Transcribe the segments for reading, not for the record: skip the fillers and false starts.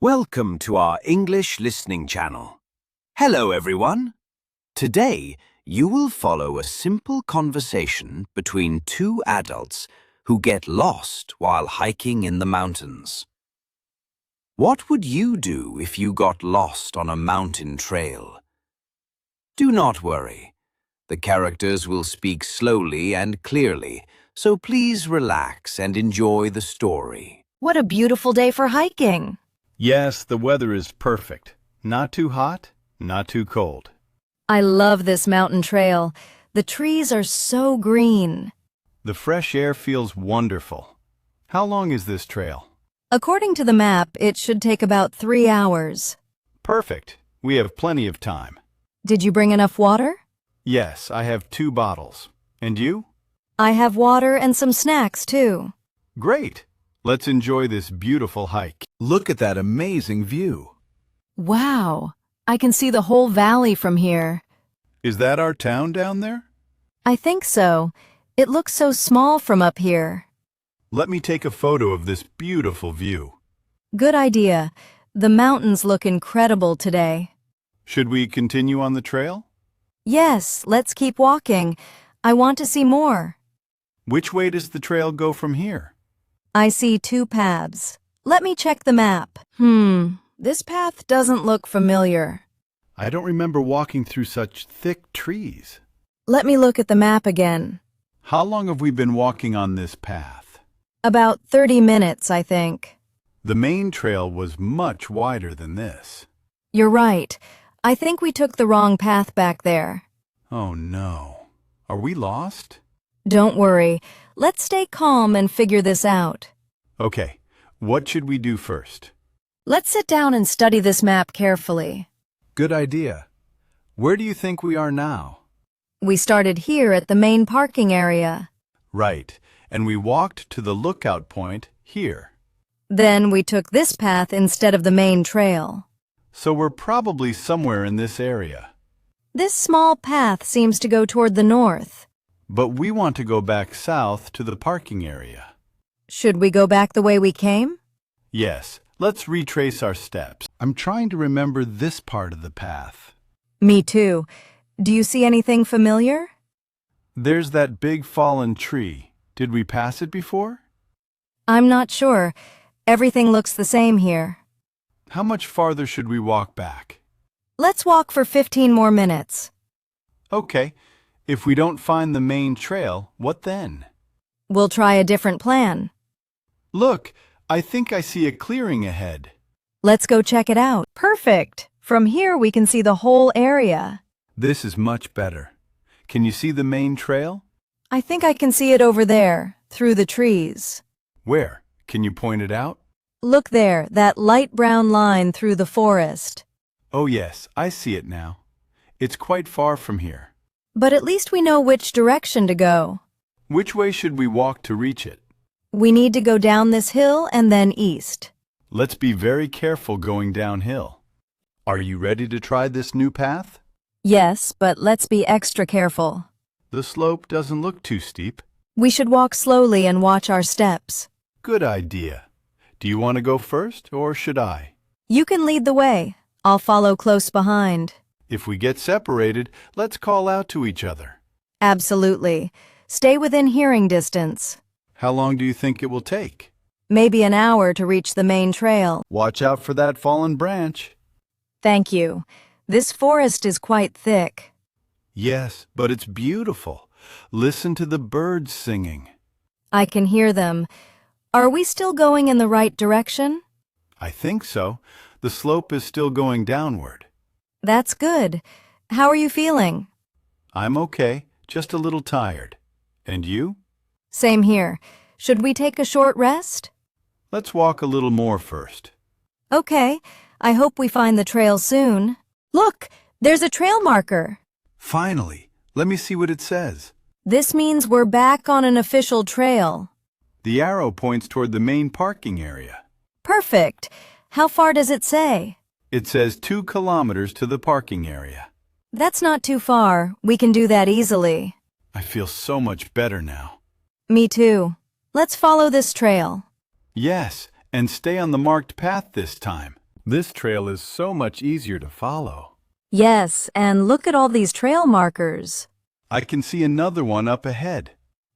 Welcome to our English listening channel. Hello everyone. Today you will follow a simple conversation between two adults who get lost while hiking in the mountains. What would you do if you got lost on a mountain trail? Do not worry. The characters will speak slowly and clearly, so please relax and enjoy the story. What a beautiful day for hiking! Yes, the weather is perfect. Not too hot, not too cold. I love this mountain trail. The trees are so green. The fresh air feels wonderful. How long is this trail? According to the map, it should take about 3 hours. Perfect. We have plenty of time. Did you bring enough water? Yes, I have 2 bottles. And you? I have water and some snacks, too. Great. Let's enjoy this beautiful hike. Look at that amazing view. Wow! I can see the whole valley from here. Is that our town down there? I think so. It looks so small from up here. Let me take a photo of this beautiful view. Good idea. The mountains look incredible today. Should we continue on the trail? Yes, let's keep walking. I want to see more. Which way does the trail go from here? I see 2 paths. Let me check the map. This path doesn't look familiar. I don't remember walking through such thick trees. Let me look at the map again. How long have we been walking on this path? About 30 minutes, I think. The main trail was much wider than this. You're right. I think we took the wrong path back there. Oh no. Are we lost? Don't worry. Let's stay calm and figure this out. Okay, what should we do first? Let's sit down and study this map carefully. Good idea. Where do you think we are now? We started here at the main parking area. Right, and we walked to the lookout point here. Then we took this path instead of the main trail. So we're probably somewhere in this area. This small path seems to go toward the north. But we want to go back south to the parking area. Should we go back the way we came? Yes, let's retrace our steps. I'm trying to remember this part of the path. Me too. Do you see anything familiar? There's that big fallen tree. Did we pass it before? I'm not sure. Everything looks the same here. How much farther should we walk back? Let's walk for 15 more minutes. Okay. If we don't find the main trail, what then? We'll try a different plan. Look, I think I see a clearing ahead. Let's go check it out. Perfect! From here we can see the whole area. This is much better. Can you see the main trail? I think I can see it over there, through the trees. Where? Can you point it out? Look there, that light brown line through the forest. Oh yes, I see it now. It's quite far from here. But at least we know which direction to go. Which way should we walk to reach it? We need to go down this hill and then east. Let's be very careful going downhill. Are you ready to try this new path? Yes, but let's be extra careful. The slope doesn't look too steep. We should walk slowly and watch our steps. Good idea. Do you want to go first, or should I? You can lead the way. I'll follow close behind. If we get separated, let's call out to each other. Absolutely. Stay within hearing distance. How long do you think it will take? Maybe an hour to reach the main trail. Watch out for that fallen branch. Thank you. This forest is quite thick. Yes, but it's beautiful. Listen to the birds singing. I can hear them. Are we still going in the right direction? I think so. The slope is still going downward. That's good. How are you feeling? I'm okay, just a little tired. And you? Same here. Should we take a short rest? Let's walk a little more first. Okay. I hope we find the trail soon. Look, there's a trail marker. Finally, let me see what it says. This means we're back on an official trail. The arrow points toward the main parking area. Perfect. How far does it say? It says 2 kilometers to the parking area. That's not too far. We can do that easily. I feel so much better now. Me too. Let's follow this trail. Yes, and stay on the marked path this time. This trail is so much easier to follow. Yes, and look at all these trail markers. I can see another one up ahead.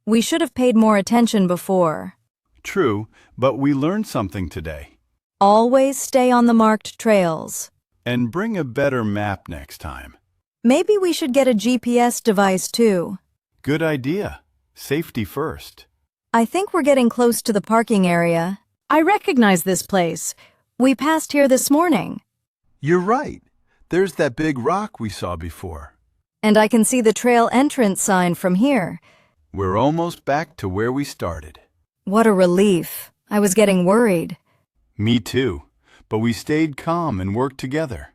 We should have paid more attention before. True, but we learned something today. Always stay on the marked trails. And bring a better map next time. Maybe we should get a GPS device too. Good idea. Safety first. I think we're getting close to the parking area. I recognize this place. We passed here this morning. You're right. There's that big rock we saw before. And I can see the trail entrance sign from here. We're almost back to where we started. What a relief. I was getting worried. Me too. But we stayed calm and worked together.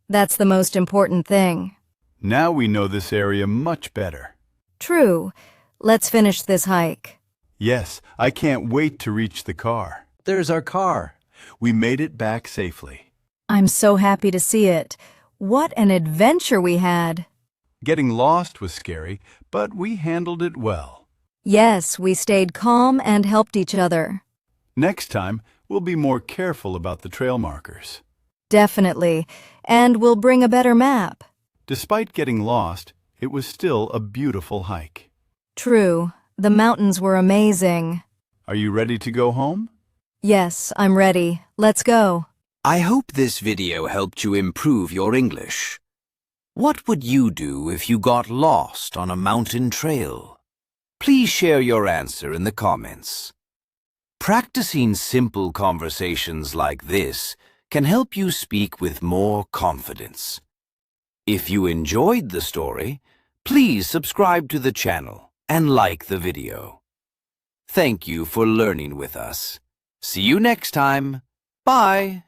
That's the most important thing. Now we know this area much better. True. Let's finish this hike. Yes, I can't wait to reach the car. There's our car. We made it back safely. I'm so happy to see it. What an adventure we had. Getting lost was scary, but we handled it well. Yes, we stayed calm and helped each other. Next time, we'll be more careful about the trail markers. Definitely. And we'll bring a better map. Despite getting lost, it was still a beautiful hike. True. The mountains were amazing. Are you ready to go home? Yes, I'm ready. Let's go. I hope this video helped you improve your English. What would you do if you got lost on a mountain trail? Please share your answer in the comments. Practicing simple conversations like this can help you speak with more confidence. If you enjoyed the story, please subscribe to the channel and like the video. Thank you for learning with us. See you next time. Bye.